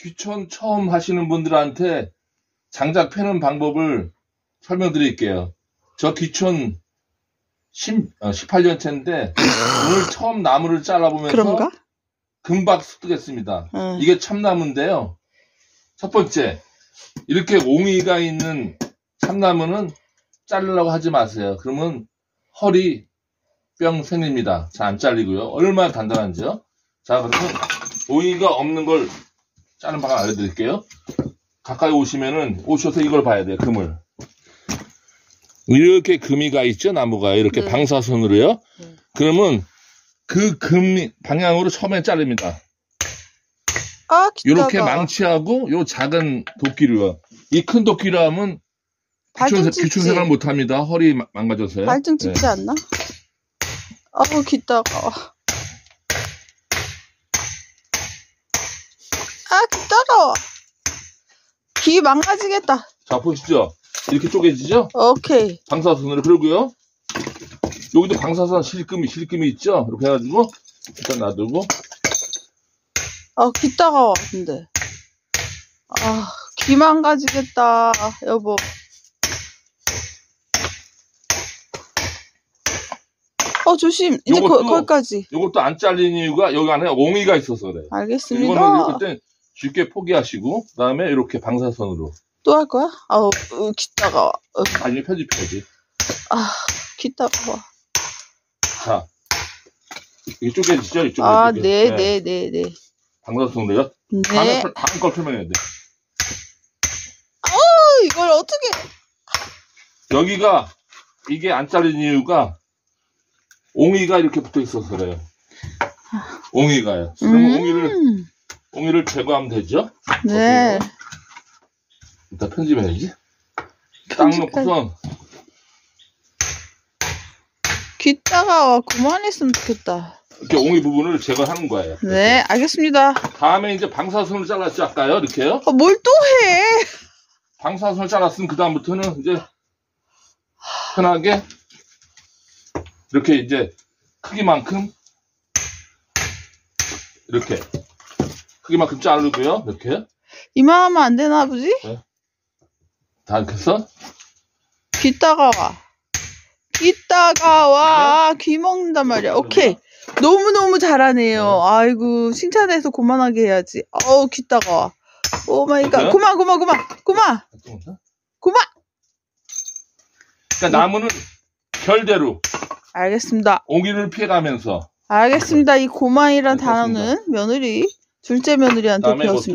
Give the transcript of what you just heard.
귀촌 처음 하시는 분들한테 장작 패는 방법을 설명드릴게요. 저 귀촌 18년째인데 오늘 처음 나무를 잘라보면서 그런가? 금박 습득했습니다. 이게 참나무인데요. 첫 번째, 이렇게 옹이가 있는 참나무는 자르려고 하지 마세요. 그러면 허리 뿅 생깁니다. 자, 안 잘리고요. 얼마나 단단한지요? 자, 그러면 옹이가 없는 걸 자르는 방법 알려드릴게요. 가까이 오셔서 이걸 봐야 돼요. 금을. 이렇게 금이가 있죠, 나무가. 이렇게 네. 방사선으로요. 그러면 그 금 방향으로 처음에 자릅니다. 아, 이렇게 망치하고 요 작은 도끼로요. 이 큰 도끼로 하면 귀촌 생활 못합니다. 허리 망가져서요. 발등 찍지 네. 않나? 아우, 귀 따가워. 아, 귀 따가워. 귀 망가지겠다. 자, 보시죠. 이렇게 쪼개지죠? 오케이. 방사선으로. 그러고요. 여기도 방사선 실금이 있죠? 이렇게 해가지고 일단 놔두고. 아, 귀 따가워, 근데. 아, 귀 망가지겠다, 여보. 조심. 이제 거기까지. 요것도 안 잘린 이유가 여기 안에 옹이가 있어서 그래. 알겠습니다. 이거는 일단 쉽게 포기하시고, 그 다음에 이렇게 방사선으로. 또 할 거야? 아우, 귀 따가워. 아니, 편집해야지. 아, 귀 따가워. 자, 이게 쪼개지죠? 이쪽으로. 아, 네. 방사선으로요? 네. 다음 걸 설명해야 돼. 이걸 어떻게. 여기가, 이게 안 잘린 이유가, 옹이가 이렇게 붙어 있어서 그래요. 옹이가요. 그러면 옹이를 제거하면 되죠? 네. 일단 편집해야지. 딱 놓고선. 귀 따가워. 그만했으면 좋겠다. 이렇게 옹이 부분을 제거하는 거예요. 네, 알겠습니다. 다음에 이제 방사선을 잘랐죠, 아까요? 이렇게요? 뭘 또 해? 방사선을 잘랐으면 그다음부터는 이제 편하게 이렇게 이제 크기만큼 이렇게 크기만큼 자르고요. 이렇게 이만하면 안 되나, 아버지? 네. 다 이렇게 해서 귀 따가워. 귀 따가워. 네. 귀 먹는단 말이야. 오케이. 너무너무 잘하네요. 네. 아이고, 칭찬해서 그만하게 해야지. 어우, 귀 따가워. 오 마이 갓. 네. 그만. 그러니까 나무는 결대로 알겠습니다. 옹기를 피해가면서 알겠습니다. 이 고만이란 네, 됐습니다. 단어는 며느리, 둘째 며느리한테 그다음에 뭐 배웠습니다.